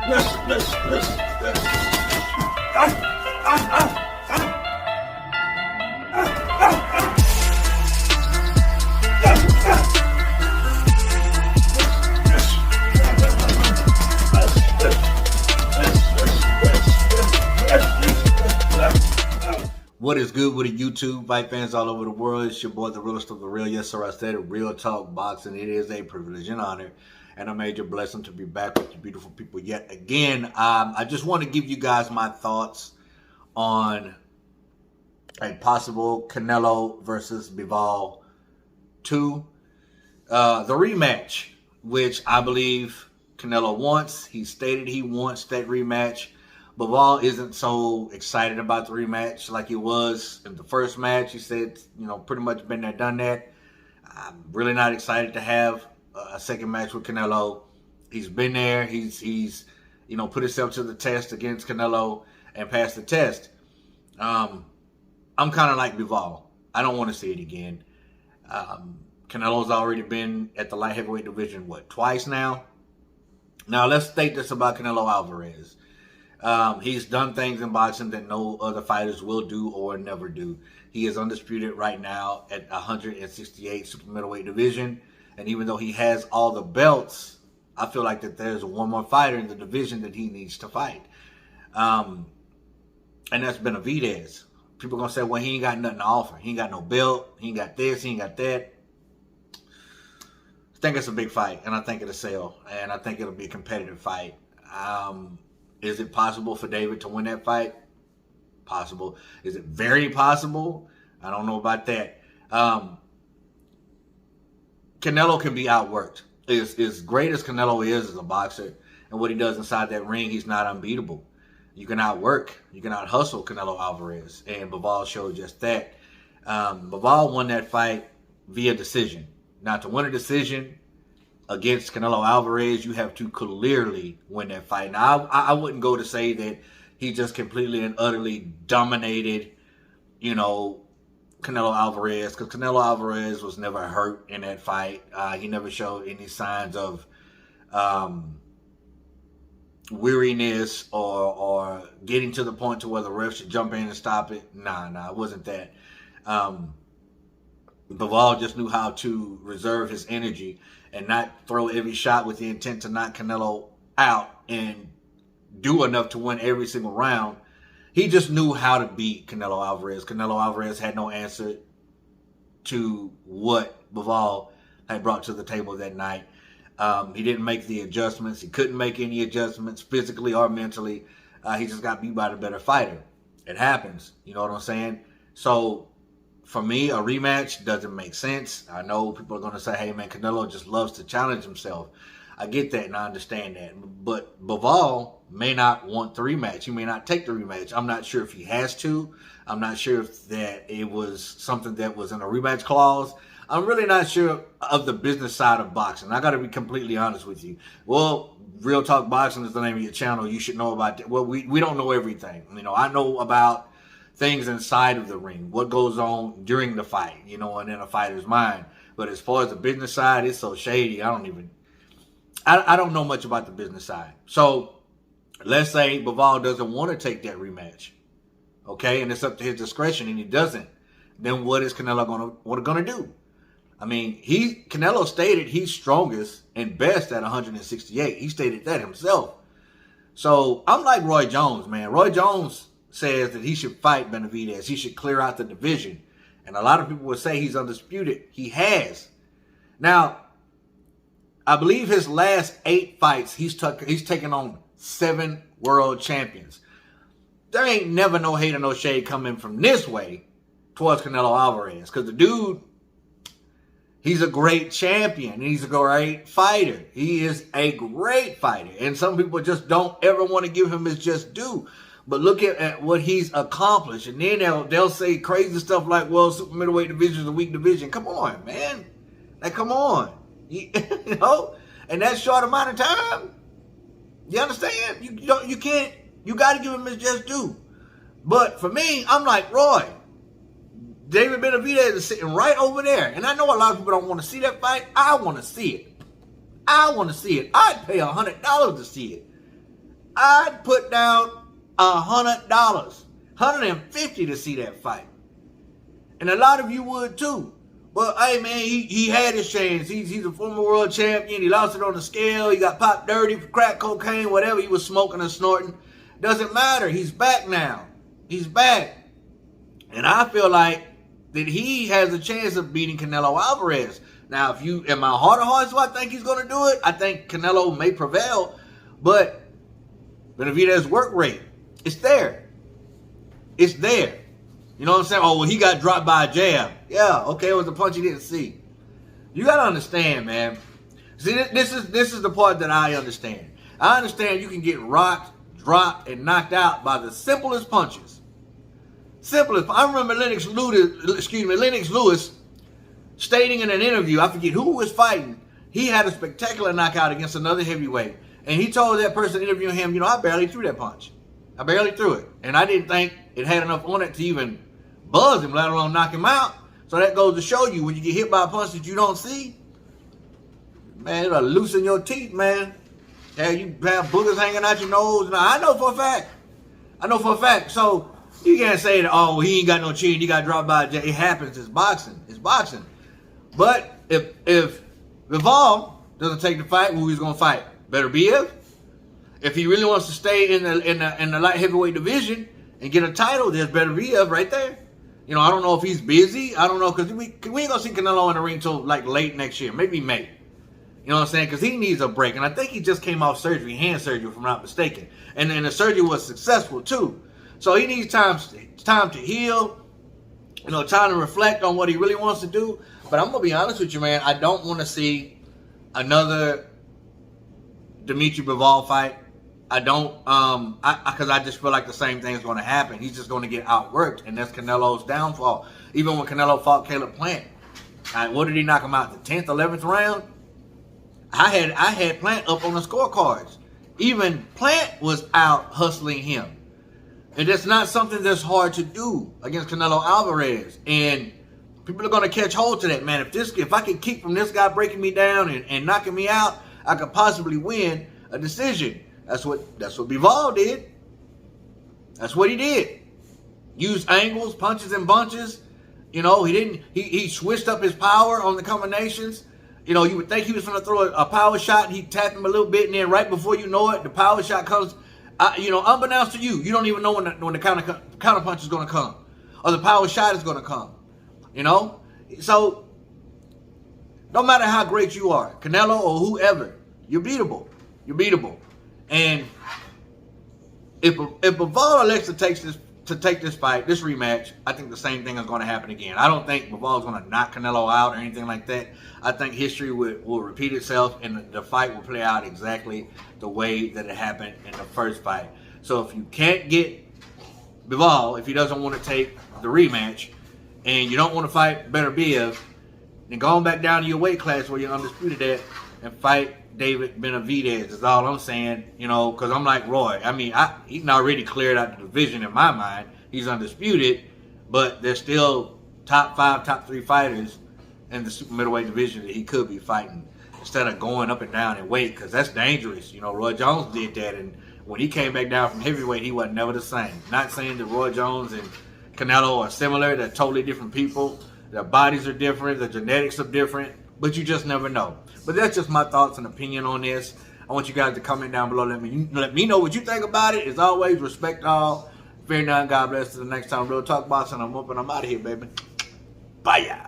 What is good with the YouTube fight fans all over the world? It's your boy, the realest of the real. Yes, sir, I said it. Real talk boxing. It is a privilege and honor and a major blessing to be back with you beautiful people yet again. I just want to give you guys my thoughts on a possible Canelo versus Bivol 2. The rematch, which I believe Canelo wants. He stated he wants that rematch. Bivol isn't so excited about the rematch like he was in the first match. He said, pretty much been there, done that. I'm really not excited to have a second match with Canelo. He's been there. He's put himself to the test against Canelo and passed the test. I'm kind of like Bivol. I don't want to see it again. Canelo's already been at the light heavyweight division, twice now? Now, let's state this about Canelo Alvarez. He's done things in boxing that no other fighters will do or never do. He is undisputed right now at 168 super middleweight division. And even though he has all the belts, I feel like that there's one more fighter in the division that he needs to fight. And that's Benavidez. People going to say, well, he ain't got nothing to offer. He ain't got no belt. He ain't got this. He ain't got that. I think it's a big fight, and I think it'll sell. And I think it'll be a competitive fight. Is it possible for David to win that fight? Possible. Is it very possible? I don't know about that. Canelo can be outworked. As great as Canelo is as a boxer and what he does inside that ring, he's not unbeatable. You can outwork, you can out-hustle Canelo Alvarez, and Bivol showed just that. Bivol won that fight via decision. Now, to win a decision against Canelo Alvarez, you have to clearly win that fight. Now, I wouldn't go to say that he just completely and utterly dominated, Canelo Alvarez, because Canelo Alvarez was never hurt in that fight. He never showed any signs of weariness or getting to the point to where the ref should jump in and stop it. Nah, it wasn't that. Bivol just knew how to reserve his energy and not throw every shot with the intent to knock Canelo out and do enough to win every single round. He just knew how to beat Canelo Alvarez. Canelo Alvarez had no answer to what Bivol had brought to the table that night. He didn't make the adjustments. He couldn't make any adjustments physically or mentally. He just got beat by the better fighter. It happens. You know what I'm saying? So, for me, a rematch doesn't make sense. I know people are going to say, hey, man, Canelo just loves to challenge himself. I get that and I understand that. But Bivol may not want the rematch. He may not take the rematch. I'm not sure if he has to. I'm not sure if that it was something that was in a rematch clause. I'm really not sure of the business side of boxing. I got to be completely honest with you. Well, Real Talk Boxing is the name of your channel. You should know about that. Well, we don't know everything. I know about things inside of the ring, what goes on during the fight, and in a fighter's mind. But as far as the business side, it's so shady. I don't know much about the business side. So let's say Bivol doesn't want to take that rematch, okay, and it's up to his discretion, and he doesn't. Then what is Canelo gonna do? Canelo stated he's strongest and best at 168. He stated that himself. So I'm like Roy Jones, man. Roy Jones says that he should fight Benavidez. He should clear out the division. And a lot of people would say he's undisputed. He has. Now, I believe his last 8 fights, he's taken on 7 world champions. There ain't never no hate or no shade coming from this way towards Canelo Alvarez. Because the dude, he's a great champion. He's a great fighter. He is a great fighter. And some people just don't ever want to give him his just due. But look at what he's accomplished. And then they'll say crazy stuff like, well, super middleweight division is a weak division. Come on, man. Like, come on. In that short amount of time. You understand? You got to give him his just due. But for me, I'm like, Roy, David Benavidez is sitting right over there. And I know a lot of people don't want to see that fight. I want to see it. I'd pay $100 to see it. I'd put down $100, $150 to see that fight. And a lot of you would too. But hey man, he had his chance. He's a former world champion. He lost it on the scale. He got popped dirty for crack cocaine, whatever he was smoking or snorting. Doesn't matter. He's back now. He's back. And I feel like that he has a chance of beating Canelo Alvarez. Now, if you, in my heart of hearts, do I think he's going to do it? I think Canelo may prevail. But Benavidez's work rate, it's there. It's there. You know what I'm saying? Oh, well, he got dropped by a jab. Yeah, okay, it was a punch he didn't see. You got to understand, man. See, this is the part that I understand. I understand you can get rocked, dropped, and knocked out by the simplest punches. Simplest. I remember Lennox Lewis stating in an interview, I forget who was fighting, he had a spectacular knockout against another heavyweight. And he told that person interviewing him, you know, I barely threw that punch. I barely threw it. And I didn't think it had enough on it to even buzz him, let alone knock him out. So that goes to show you, when you get hit by a punch that you don't see, man, it'll loosen your teeth, man. Yeah, you have boogers hanging out your nose. Now, I know for a fact. I know for a fact. So you can't say that, oh, he ain't got no chin, he got dropped by a jab. It happens. It's boxing. It's boxing. But if Bivol doesn't take the fight, who he's gonna fight? Beterbiev. If he really wants to stay in the light heavyweight division and get a title, there's Beterbiev right there. You know, I don't know if he's busy. I don't know, because we ain't gonna see Canelo in the ring till like late next year, maybe May. You know what I'm saying? Because he needs a break, and I think he just came off surgery, hand surgery, if I'm not mistaken, and the surgery was successful too. So he needs time to heal. You know, time to reflect on what he really wants to do. But I'm gonna be honest with you, man. I don't want to see another Dimitry Bivol fight. I don't, because I just feel like the same thing is going to happen. He's just going to get outworked, and that's Canelo's downfall. Even when Canelo fought Caleb Plant, what did he knock him out? The 10th, 11th round? I had Plant up on the scorecards. Even Plant was out hustling him. And that's not something that's hard to do against Canelo Alvarez. And people are going to catch hold to that, man. If I can keep from this guy breaking me down and knocking me out, I could possibly win a decision. That's what Bivol did. That's what he did. Used angles, punches, and bunches. You know, he switched up his power on the combinations. You know, you would think he was going to throw a power shot, and he'd tap him a little bit, and then right before you know it, the power shot comes. You know, unbeknownst to you, you don't even know when the counter punch is going to come, or the power shot is going to come. You know, so no matter how great you are, Canelo or whoever, you're beatable. You're beatable. And if Bivol elects to take this fight, this rematch, I think the same thing is going to happen again. I don't think Bivol is going to knock Canelo out or anything like that. I think history will repeat itself, and the fight will play out exactly the way that it happened in the first fight. So if you can't get Bivol, if he doesn't want to take the rematch, and you don't want to fight Beterbiev, then go on back down to your weight class where you're undisputed at and fight David Benavidez. Is all I'm saying, you know, because I'm like Roy. I mean, he's already cleared out the division in my mind. He's undisputed, but there's still top 5, top 3 fighters in the super middleweight division that he could be fighting instead of going up and down in weight, because that's dangerous. You know, Roy Jones did that, and when he came back down from heavyweight, he was never the same. Not saying that Roy Jones and Canelo are similar. They're totally different people. Their bodies are different. Their genetics are different. But you just never know. But that's just my thoughts and opinion on this. I want you guys to comment down below. Let me know what you think about it. As always, respect all. Fear none. God bless. Till the next time. Real Talk Boxing. I'm up and I'm out of here, baby. Bye, y'all.